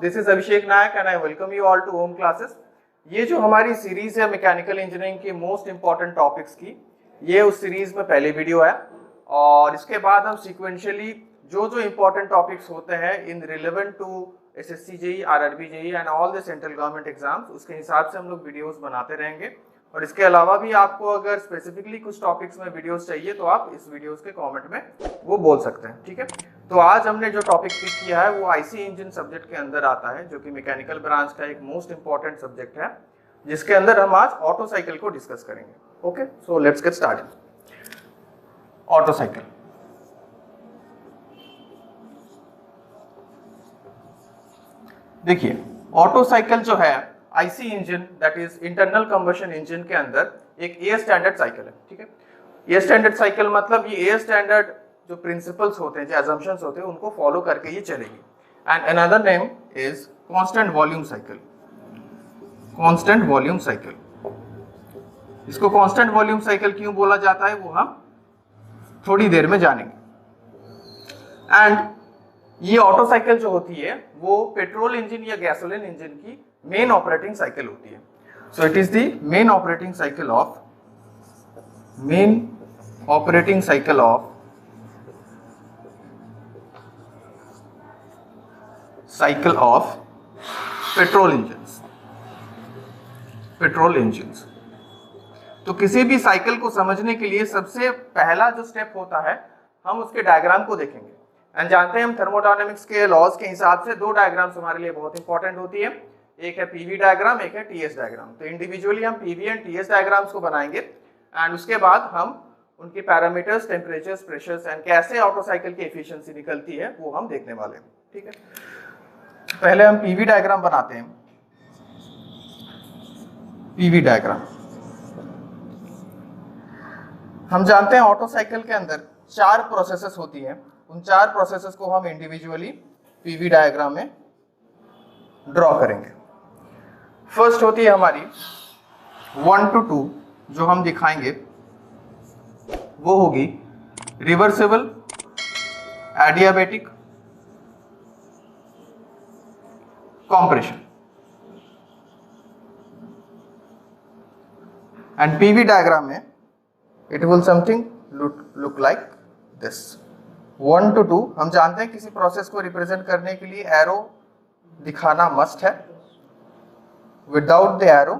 This is Abhishek Nayak and I welcome you all to home classes. ये जो हमारी series है मैकेनिकल इंजीनियरिंग की मोस्ट इंपॉर्टेंट टॉपिक्स की, ये उस सीरीज में पहली वीडियो है और इसके बाद हम सीक्वेंशियली जो जो इंपॉर्टेंट टॉपिक्स होते हैं in relevant to SSC JE, RRB JE and all the central government exams, उसके हिसाब से हम लोग वीडियोस बनाते रहेंगे। और इसके अलावा भी आपको अगर स्पेसिफिकली कुछ टॉपिक्स में वीडियोस चाहिए तो आप इस वीडियोस के कमेंट में वो बोल सकते हैं, ठीक है। तो आज हमने जो टॉपिक पिक किया है वो आईसी इंजन सब्जेक्ट के अंदर आता है, जो कि मैकेनिकल ब्रांच का एक मोस्ट इंपॉर्टेंट सब्जेक्ट है, जिसके अंदर हम आज ऑटो साइकिल को डिस्कस करेंगे। Okay, so let's get started. Auto cycle, देखिए ऑटो साइकिल जो है IC engine that is internal combustion engine के अंदर एक एयर स्टैंडर्ड साइकिल है, ठीक है। एयर स्टैंडर्ड साइकिल मतलब ये एयर स्टैंडर्ड जो प्रिंसिपल्स होते हैं, जो अजम्पशंस होते हैं, उनको फॉलो करके ये चलेगी। And another name is constant volume cycle. Constant volume cycle, इसको कांस्टेंट वॉल्यूम साइकिल क्यों बोला जाता है वो हम थोड़ी देर में जानेंगे। एंड ये ऑटो साइकिल जो होती है वो पेट्रोल इंजन या गैसोलीन इंजन की मेन ऑपरेटिंग साइकिल होती है। So it is the main operating cycle of petrol engines. तो किसी भी साइकिल को समझने के लिए सबसे पहला जो स्टेप होता है, हम उसके डायग्राम को देखेंगे। एंड जानते हैं हम थर्मोडायनेमिक्स के लॉज के हिसाब से दो डायग्राम्स हमारे लिए बहुत इंपॉर्टेंट होती है, एक है पीवी डायग्राम, एक है टीएस डायग्राम। तो इंडिविजुअली हम पीवी एंड टीएस डायग्राम्स को बनाएंगे एंड उसके बाद हम उनके पैरामीटर्स, टेम्परेचर्स, प्रेशर्स एंड कैसे ऑटो साइकिल की एफिशिएंसी निकलती है वो हम देखने वाले हैं, ठीक है। पहले हम पीवी डायग्राम बनाते हैं। पीवी डायग्राम, हम जानते हैं ऑटो साइकिल के अंदर 4 प्रोसेसेस होती हैं। उन 4 प्रोसेसेस को हम इंडिविजुअली पीवी डायग्राम में ड्रॉ करेंगे। फर्स्ट होती है हमारी 1 to 2, जो हम दिखाएंगे वो होगी reversible adiabatic compression। And PV diagram में it will something look like this. 1 to 2 हम जानते हैं किसी प्रोसेस को रिप्रेजेंट करने के लिए एरो दिखाना मस्ट है। Without the arrow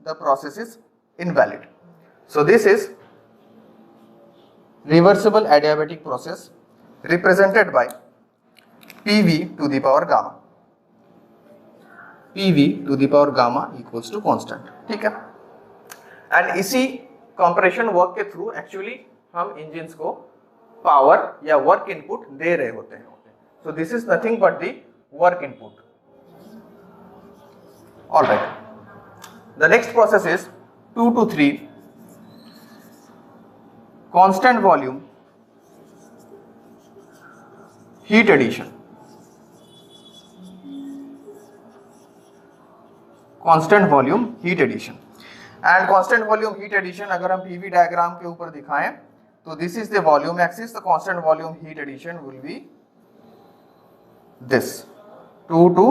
the process is invalid. So this is reversible adiabatic process represented by PV to the power gamma। PV to the power gamma equals to constant, ठीक है। And इसी compression work के through actually हम engines को power या work input दे रहे होते हैं। So this is nothing but the work input. Alright, the next process is 2 to 3 constant volume heat addition. Constant volume heat addition and constant volume heat addition अगर हम PV diagram के ऊपर दिखाएं तो this is the volume axis. The constant volume heat addition will be this 2 to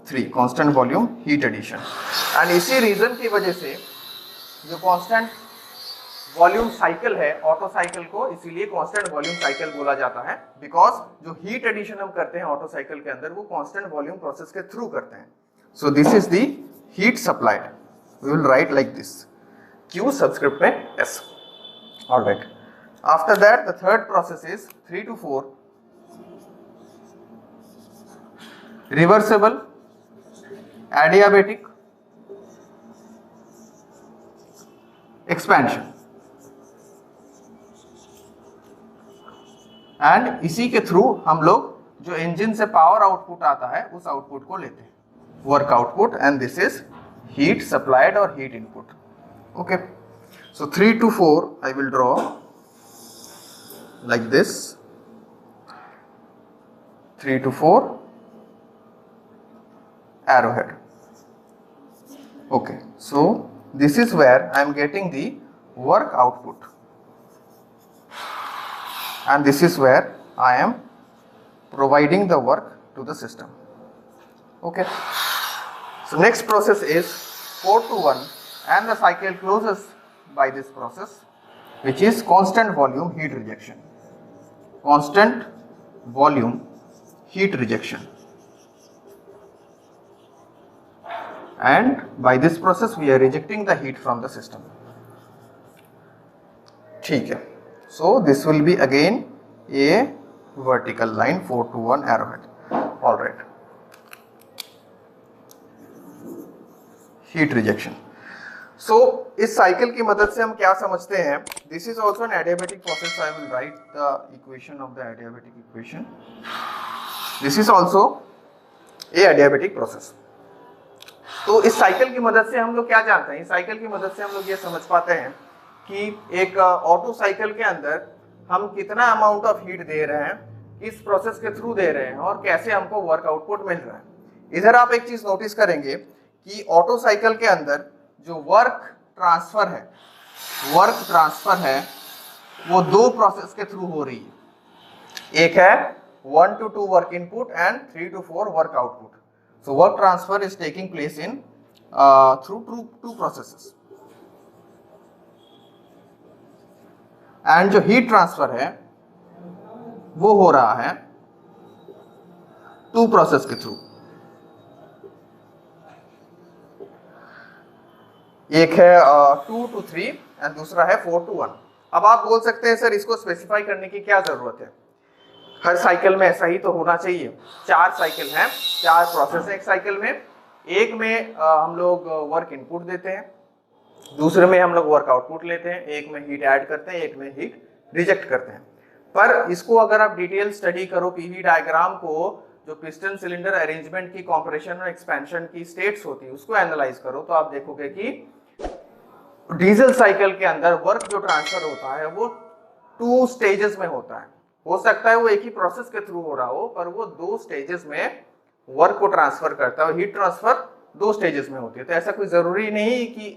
3 constant volume heat addition. And इसी reason की वजह से जो कांस्टेंट वॉल्यूम साइकिल है ऑटो साइकिल को इसीलिए कांस्टेंट वॉल्यूम साइकिल बोला जाता है, बिकॉज जो हीट एडिशन हम करते हैं ऑटो साइकिल के अंदर वो कांस्टेंट वॉल्यूम प्रोसेस के थ्रू करते हैं। So this is the heat supplied, we will write like this, Q subscript में S। Alright, after that the third process is 3 to 4 reversible adiabatic expansion। And इसी के through हम लोग जो engine से पावर आउटपुट आता है उस आउटपुट को लेते हैं, work output, and this is heat supplied or heat input। Okay, so 3 to 4 I will draw like this, 3 to 4 arrowhead। Okay, so this is where I am getting the work output and this is where I am providing the work to the system। Okay. So next process is 4-to-1 and the cycle closes by this process, which is constant volume heat rejection. Constant volume heat rejection. And by this process we are rejecting the heat from the system. ठीक है. So this will be again a vertical line, 4-to-1 arrowhead. All right. Heat rejection. So इस cycle की मदद से हम क्या समझते हैं? This is also an adiabatic process. I will write the equation of the adiabatic equation. This is also a adiabatic process. तो इस साइकिल की मदद से हम लोग क्या जानते हैं? इस साइकिल की मदद से हम लोग ये समझ पाते हैं कि एक ऑटो साइकिल के अंदर हम कितना अमाउंट ऑफ हीट दे रहे हैं, किस प्रोसेस के थ्रू दे रहे हैं और कैसे हमको वर्क आउटपुट मिल रहा है। इधर आप एक चीज नोटिस करेंगे कि ऑटो साइकिल के अंदर जो वर्क ट्रांसफर है वो दो प्रोसेस के थ्रू हो रही है। एक है 1 to 2 work input and 3 to 4 work output. So work transfer is taking place in through two processes. And जो heat transfer है वो हो रहा है 2 process के थ्रू। एक है 2 to 3 एंड दूसरा है 4 to 1। अब आप बोल सकते हैं सर इसको स्पेसिफाई करने की क्या जरूरत है? हर साइकिल में ऐसा ही तो होना चाहिए। 4 साइकिल हैं, 4 प्रोसेस है एक साइकिल में। एक में हम लोग वर्क इनपुट देते हैं, दूसरे में हम लोग वर्क आउटपुट लेते हैं, एक में हीट ऐड करते हैं, एक में हीट रिजेक्ट करते हैं। पर इसको अगर आप डिटेल स्टडी करो पीवी डायग्राम को, जो पिस्टन सिलेंडर अरेंजमेंट की कॉम्प्रेशन और एक्सपेंशन की स्टेट्स होती है उसको एनालाइज करो तो आप देखोगे कि डीजल साइकिल के अंदर वर्क जो ट्रांसफर होता है वो 2 स्टेजेस में होता है। हो सकता है वो एक ही प्रोसेस के थ्रू हो रहा हो पर वो 2 स्टेजेस में वर्क को ट्रांसफर करता है। हीट ट्रांसफर 2 स्टेजेस में होती है, तो ऐसा कोई जरूरी नहीं कि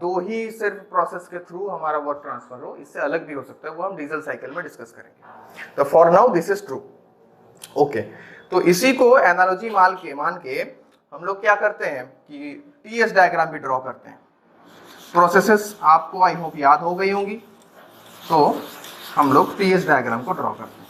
2 ही सिर्फ प्रोसेस के थ्रू हमारा वर्क ट्रांसफर हो, इससे अलग भी हो सकता है, वो हम डीजल साइकिल में डिस्कस करेंगे। तो for now this is true. Okay, तो इसी को एनालॉजी मान के हम लोग क्या करते हैं कि टीएस डायग्राम भी ड्रॉ करते हैं। प्रोसेसेस आपको आई होप याद हो गई होंगी, तो हम लोग टीएस डायग्राम को ड्रॉ करते हैं।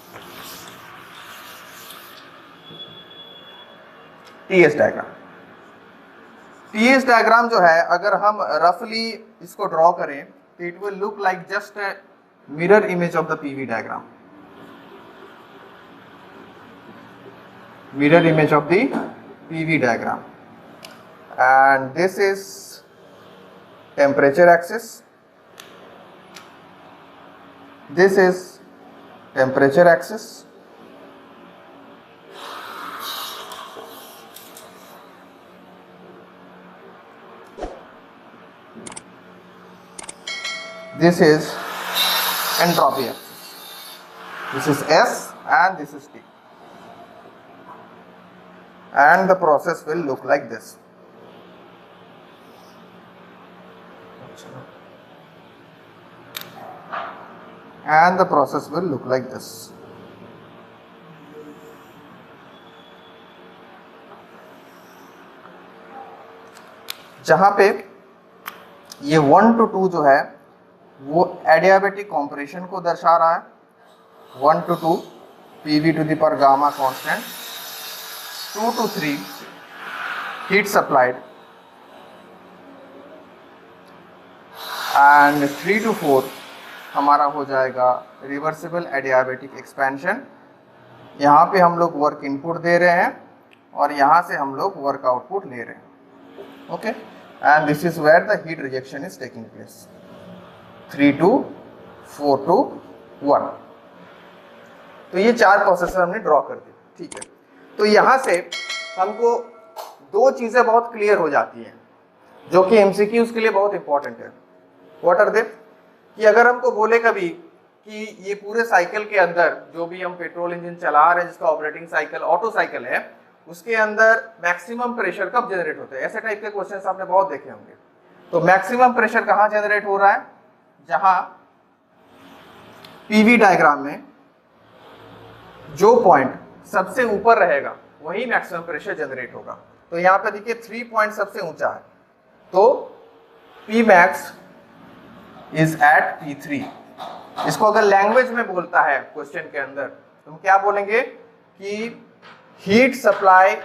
टीएस डायग्राम जो है अगर हम रफली इसको ड्रॉ करें तो it will look like just a mirror image of the PV diagram. Mirror image of the PV diagram, and this is temperature axis, this is temperature axis, this is entropy axis, this is S and this is T, and the process will look like this. And the process will look like this. जहां पे ये 1 to 2 जो है वो adiabatic compression को दर्शा रहा है। 1 to 2 PV to the power gamma constant, 2 to 3 heat supplied, and 3 to 4 हमारा हो जाएगा रिवर्सिबल एडियाबेटिक एक्सपेंशन। यहाँ पे हम लोग वर्क इनपुट दे रहे हैं और यहाँ से हम लोग वर्क आउटपुट ले रहे हैं। Okay, and this is where the heat rejection is taking place. 3 to 4 to 1। तो ये 4 प्रोसेस हमने ड्रॉ कर दी। ठीक है, तो यहाँ से हमको 2 चीज़ें बहुत क्लियर हो जाती हैं जो कि एमसीक्यूज़ के लिए बहुत इंपॉर्टेंट है। What are they? कि अगर हमको बोले कभी कि ये पूरे साइकिल के अंदर जो भी हम पेट्रोल इंजन चला रहे हैं जिसका ऑपरेटिंग साइकिल ऑटो साइकिल है उसके अंदर मैक्सिमम प्रेशर कब जनरेट होता है, ऐसे टाइप के क्वेश्चंस आपने बहुत देखे होंगे। तो मैक्सिमम प्रेशर कहाँ जनरेट हो रहा है? जहां पीवी डायग्राम में जो पॉइंट सबसे ऊपर रहेगा वही मैक्सिमम प्रेशर जनरेट होगा। तो यहाँ पे देखिए 3 पॉइंट सबसे ऊंचा है, तो P max is eight P3। इसको अगर लैंग्वेज में बोलता है क्वेश्चन के अंदर तो हम क्या बोलेंगे कि हीट सप्लाई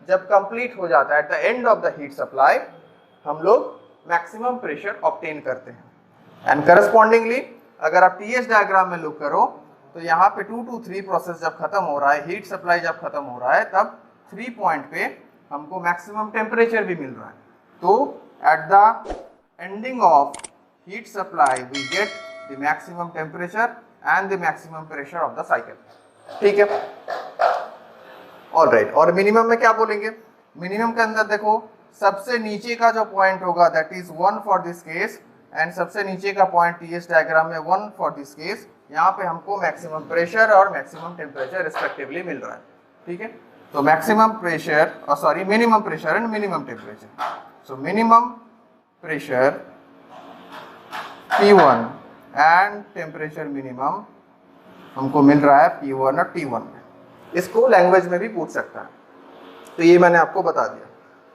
जब कंप्लीट हो जाता है, at the end of the heat supply हम लोग मैक्सिमम प्रेशर ऑब्टेन करते हैं। एंड करस्पॉन्डिंगली अगर आप TS डायग्राम में लुक करो तो यहाँ पे 2 to 3 प्रोसेस जब खत्म हो रहा है, हीट सप्लाई जब खत्म हो रहा है, तब 3 पॉइंट पे हमको मैक्सिमम टेम्परेचर भी मिल रहा है। तो at the ending of heat supply we get the maximum temperature and the maximum pressure of the cycle. ठीक है, ऑलराइट। और मिनिमम में क्या बोलेंगे? मिनिमम के अंदर देखो सबसे नीचे का जो पॉइंट होगा that is 1 for this case, and सबसे नीचे का पॉइंट TS डायग्राम में 1 फॉर दिस केस। यहाँ पे हमको मैक्सिमम प्रेशर और मैक्सिमम टेम्परेचर रिस्पेक्टिवली मिल रहा है। ठीक है, तो मैक्सिमम प्रेशर और sorry minimum pressure and minimum temperature. So minimum pressure P1 and temperature minimum हमको मिल रहा है P1 और T1 में। इसको लैंग्वेज में भी पूछ सकता है, तो ये मैंने आपको बता दिया।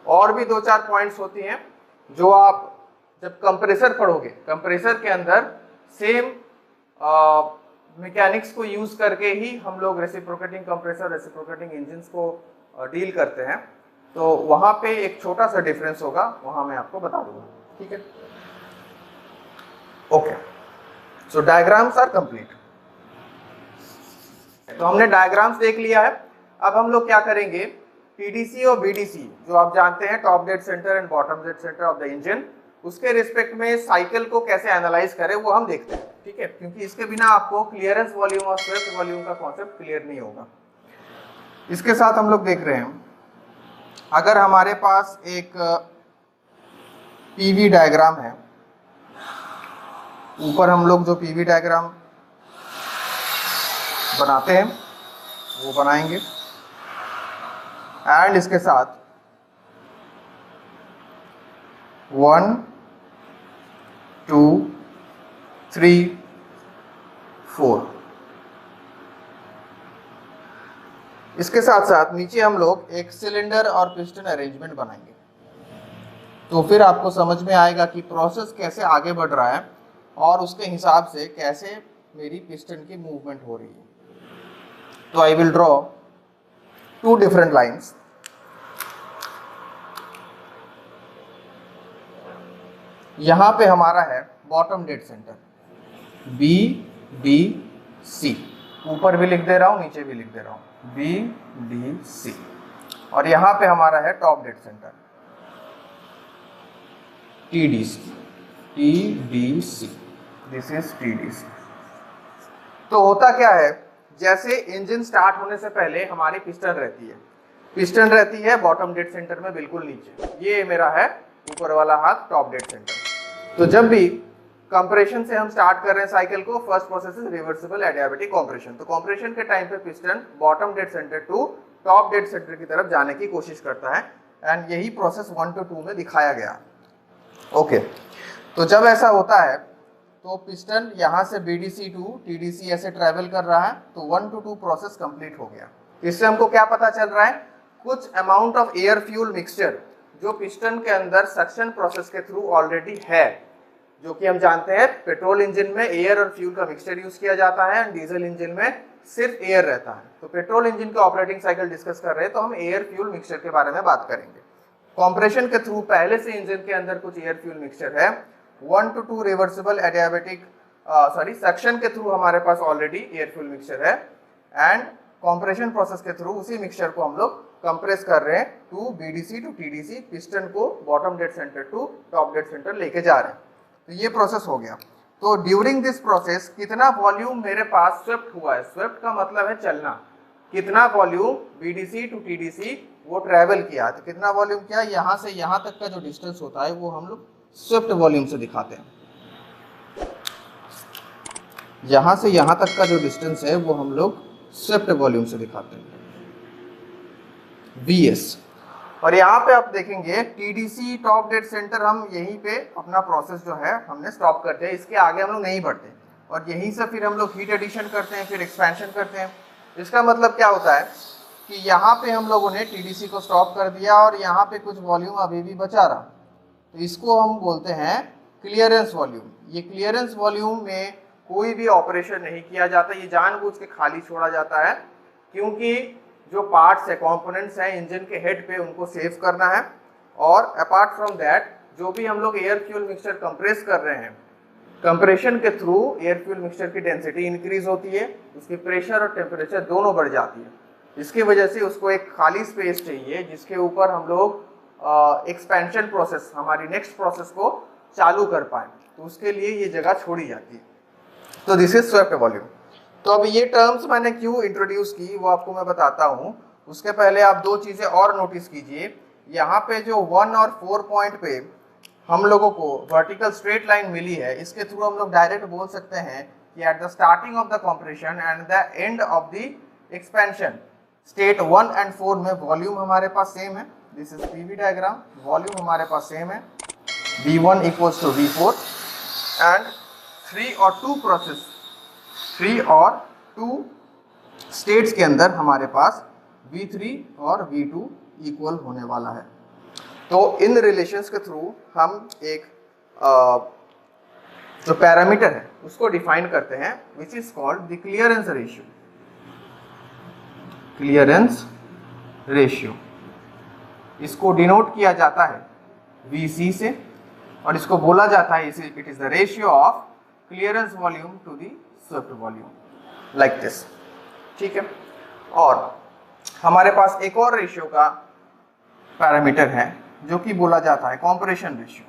और भी 2-4 पॉइंट्स होती हैं जो आप जब कंप्रेसर पढ़ोगे, कंप्रेसर के अंदर सेम मैकेनिक्स को यूज करके ही हम लोग रेसिप्रोकेटिंग कंप्रेसर, रेसिप्रोकेटिंग इंजन्स को डील करते हैं। तो वहां पे एक छोटा सा डिफरेंस होगा, वहां मैं आपको बता दूंगा। ठीक है, okay. So diagrams are complete. तो हमने डायग्राम्स देख लिया है। अब हम लोग क्या करेंगे, TDC और BDC जो आप जानते हैं, top dead centre and bottom dead centre of the engine, उसके रिस्पेक्ट में साइकिल को कैसे एनालाइज करें वो हम देखते हैं। ठीक है, क्योंकि इसके बिना आपको क्लियरेंस वॉल्यूम और स्वेप्ट वॉल्यूम का कॉन्सेप्ट क्लियर नहीं होगा। इसके साथ हम लोग देख रहे हैं, अगर हमारे पास एक PV डायग्राम है, ऊपर हम लोग जो PV डायग्राम बनाते हैं वो बनाएंगे, एंड इसके साथ 1 2 3 4 इसके साथ साथ नीचे हम लोग एक सिलेंडर और पिस्टन अरेंजमेंट बनाएंगे। तो फिर आपको समझ में आएगा कि प्रोसेस कैसे आगे बढ़ रहा है और उसके हिसाब से कैसे मेरी पिस्टन की मूवमेंट हो रही है। तो I will draw 2 different lines. यहां पे हमारा है बॉटम डेड सेंटर BDC, ऊपर भी लिख दे रहा हूं, नीचे भी लिख दे रहा हूं, BDC। और यहां पे हमारा है top dead centre TDC। This is TDC। तो होता क्या है, जैसे इंजन स्टार्ट होने से पहले हमारी पिस्टन रहती है बॉटम डेड सेंटर में बिल्कुल नीचे। ये मेरा है ऊपर वाला हाथ टॉप डेड सेंटर। तो जब भी कंप्रेशन से हम स्टार्ट कर रहे हैं साइकिल को, first process is reversible adiabatic compression. तो कंप्रेशन के टाइम पे piston bottom dead centre to top dead centre की तरफ जाने की कोशिश करता है, एंड यही प्रोसेस 1 to 2 में दिखाया गया। ओके, तो जब ऐसा होता है तो पिस्टन यहाँ से BDC टू TDC ऐसे ट्रेवल कर रहा है, तो 1 to 2 प्रोसेस कंप्लीट हो गया। इससे हमको क्या पता चल रहा है, कुछ amount of air fuel mixture जो पिस्टन के अंदर सक्शन प्रोसेस के थ्रू ऑलरेडी है, जो कि हम जानते हैं पेट्रोल इंजन में एयर और फ्यूल का मिक्सचर यूज किया जाता है, एंड डीजल इंजन में सिर्फ एयर रहता है। तो पेट्रोल इंजन का ऑपरेटिंग साइकिल डिस्कस कर रहे हैं तो हम एयर फ्यूल मिक्सचर के बारे में बात करेंगे। कॉम्प्रेशन के थ्रू पहले से इंजन के अंदर कुछ एयर फ्यूल मिक्सचर है। 1 to 2 रिवर्सिबल एडियाबैटिक सक्शन के थ्रू हमारे पास ऑलरेडी एयर फ्यूल मिक्सचर है, एंड कॉम्प्रेशन प्रोसेस के थ्रू उसी मिक्सचर को हम लोग कंप्रेस कर रहे हैं to BDC to TDC, piston को bottom dead centre to top dead centre लेके जा रहे हैं। तो ये प्रोसेस हो गया। तो ड्यूरिंग दिस प्रोसेस कितना वॉल्यूम मेरे पास स्वेप्ट हुआ है, स्वेप्ट का मतलब है चलना, कितना वॉल्यूम BDC टू TDC वो ट्रेवल किया, तो कितना वॉल्यूम किया, यहाँ से यहाँ तक का जो डिस्टेंस होता है वो हम लोग स्वेप्ट वॉल्यूम से दिखाते हैं। यहाँ से यहाँ तक का जो डिस्टेंस है वो हम लोग स्वेप्ट वॉल्यूम से दिखाते हैं, VS। और यहाँ पे आप देखेंगे TDC टॉप डेड सेंटर, हम यहीं पे अपना प्रोसेस जो है हमने स्टॉप करते हैं, इसके आगे हम लोग नहीं बढ़ते, और यहीं से फिर हम लोग हीट एडिशन करते हैं, फिर एक्सपेंशन करते हैं। इसका मतलब क्या होता है कि यहाँ पे हम लोगों ने TDC को स्टॉप कर दिया और यहाँ पे कुछ वॉल्यूम अभी भी बचा रहा, तो इसको हम बोलते हैं क्लियरेंस वॉल्यूम। ये क्लियरेंस वॉल्यूम में कोई भी ऑपरेशन नहीं किया जाता, ये जानबूझ के खाली छोड़ा जाता है, क्योंकि जो पार्ट्स है, कंपोनेंट्स हैं इंजन के हेड पे, उनको सेव करना है। और अपार्ट फ्रॉम दैट जो भी हम लोग एयर फ्यूल मिक्सचर कंप्रेस कर रहे हैं, कंप्रेशन के थ्रू एयर फ्यूल मिक्सचर की डेंसिटी इंक्रीज होती है, उसकी प्रेशर और टेम्परेचर दोनों बढ़ जाती है। इसकी वजह से उसको एक खाली स्पेस चाहिए जिसके ऊपर हम लोग एक्सपेंशन प्रोसेस, हमारी नेक्स्ट प्रोसेस को चालू कर पाए, तो उसके लिए ये जगह छोड़ी जाती है। तो दिस इज स्वेप्ट वॉल्यूम। तो अब ये टर्म्स मैंने क्यों इंट्रोड्यूस की वो आपको मैं बताता हूँ। उसके पहले आप दो चीज़ें और नोटिस कीजिए। यहाँ पे जो 1 और 4 पॉइंट पे हम लोगों को वर्टिकल स्ट्रेट लाइन मिली है, इसके थ्रू हम लोग डायरेक्ट बोल सकते हैं कि at the starting of the compression and the end of the expansion, state 1 and 4 में वॉल्यूम हमारे पास सेम है। This is PV diagram. Volume हमारे पास सेम है, V1 equals to V4 and 3 और 2 प्रोसेस, 3 और 2 स्टेट्स के अंदर हमारे पास V3 और V2 इक्वल होने वाला है। तो इन रिलेशंस के थ्रू हम एक जो पैरामीटर है उसको डिफाइन करते हैं, which is called the clearance ratio. Clearance ratio, इसको डिनोट किया जाता है VC से, और इसको बोला जाता है it is the ratio of clearance volume to the swept volume, like this. ठीक है। और हमारे पास एक और रेशियो का पैरामीटर है जो कि बोला जाता है कॉम्प्रेशन रेशियो।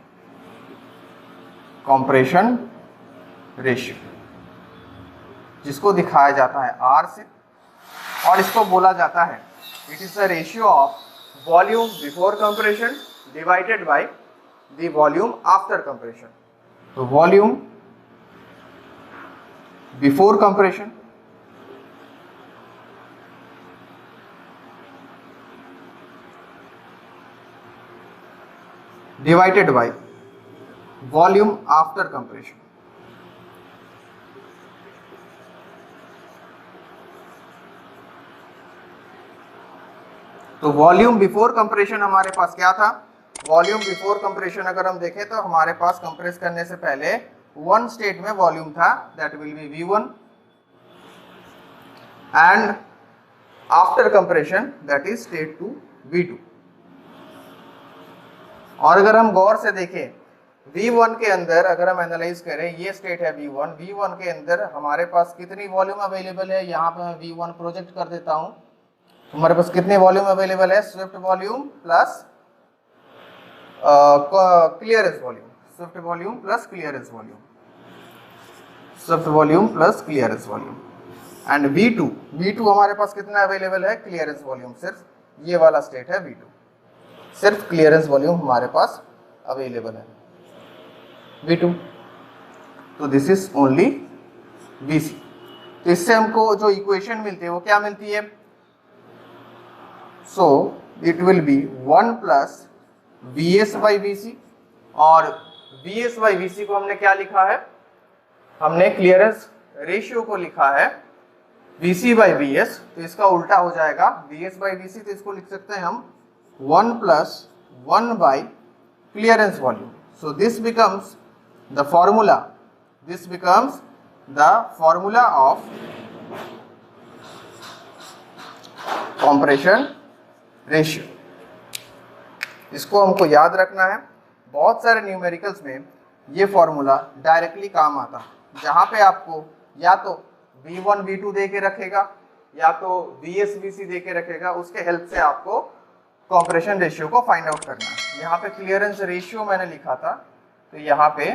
कॉम्प्रेशन रेशियो जिसको दिखाया जाता है R से, और इसको बोला जाता है it is the ratio of volume before compression divided by the volume after compression. तो volume before compression divided by volume after compression। तो वॉल्यूम बिफोर कंप्रेशन हमारे पास क्या था? वॉल्यूम बिफोर कंप्रेशन अगर हम देखें तो हमारे पास कंप्रेस करने से पहले 1 स्टेट में वॉल्यूम था, that will be V1, and after compression that is state 2 V2। और अगर हम गौर से देखें V1 के अंदर, अगर हम एनालाइज करें, ये स्टेट है V1, V1 के अंदर हमारे पास कितनी वॉल्यूम अवेलेबल है? यहाँ पे मैं V1 प्रोजेक्ट कर देता हूँ। हमारे पास कितने वॉल्यूम अवेलेबल है? Swift volume plus clearance volume, Swift volume plus clearance volume, Swift volume plus clearance volume. And V2 हमारे पास कितना अवेलेबल है? क्लियरेंस वॉल्यूम, सिर्फ ये वाला स्टेट है V2, सिर्फ क्लियरेंस वॉल्यूम हमारे पास अवेलेबल है V2। तो दिस इज ओनली VC। तो इससे हमको जो इक्वेशन मिलती है वो क्या मिलती है? So it will be 1 plus VS by VC, और VS बाई VC को हमने क्या लिखा है? हमने क्लियरेंस रेशियो को लिखा है VC बाई VS, तो इसका उल्टा हो जाएगा VS बाई VC। तो इसको लिख सकते हैं हम 1 plus 1 by clearance volume. So this becomes the formula. This becomes the formula of compression ratio. इसको हमको याद रखना है। बहुत सारे न्यूमेरिकल्स में ये फॉर्मूला डायरेक्टली काम आता, जहाँ पे आपको या तो V1 V2 दे के रखेगा या तो VS VC दे के रखेगा, उसके हेल्प से आपको कॉम्प्रेशन रेशियो को फाइंड आउट करना है। यहाँ पे क्लियरेंस रेशियो मैंने लिखा था, तो यहाँ पे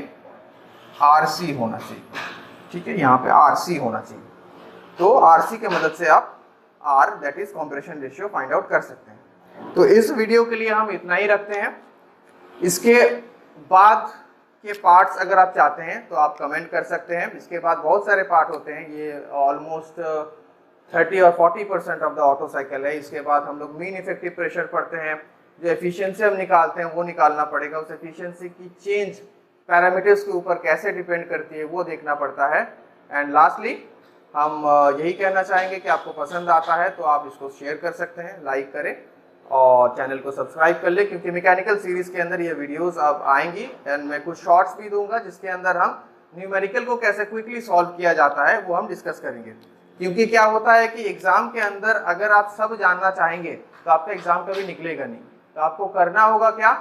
RC होना चाहिए। ठीक है, यहाँ पे RC होना चाहिए। तो RC के मदद से आप R that is compression ratio find out कर सकते हैं। तो इस वीडियो के लिए हम इतना ही रखते हैं। इसके बाद के पार्ट्स अगर आप चाहते हैं तो आप कमेंट कर सकते हैं। इसके बाद बहुत सारे पार्ट होते हैं, ये ऑलमोस्ट 30 और 40% ऑफ द ऑटो साइकिल है। इसके बाद हम लोग मीन इफेक्टिव प्रेशर पढ़ते हैं, जो एफिशिएंसी हम निकालते हैं वो निकालना पड़ेगा। उस एफिशिएंसी की चेंज पैरामीटर्स के ऊपर कैसे डिपेंड करती है वो देखना पड़ता है। एंड लास्टली हम यही कहना चाहेंगे कि आपको पसंद आता है तो आप इसको शेयर कर सकते हैं, लाइक करें और चैनल को सब्सक्राइब कर ले, क्योंकि मैकेनिकल सीरीज के अंदर ये वीडियोस अब आएंगी एंड मैं कुछ शॉर्ट्स भी दूंगा जिसके अंदर हम न्यूमेरिकल को कैसे क्विकली सॉल्व किया जाता है वो हम डिस्कस करेंगे। क्योंकि क्या होता है कि एग्जाम के अंदर अगर आप सब जानना चाहेंगे तो आपका एग्जाम कभी निकलेगा नहीं। तो आपको करना होगा क्या,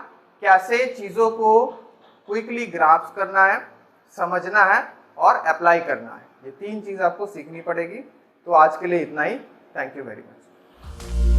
कैसे चीज़ों को क्विकली ग्रास्प करना है, समझना है और अप्लाई करना है। ये तीन चीज़ आपको सीखनी पड़ेगी। तो आज के लिए इतना ही। Thank you very much.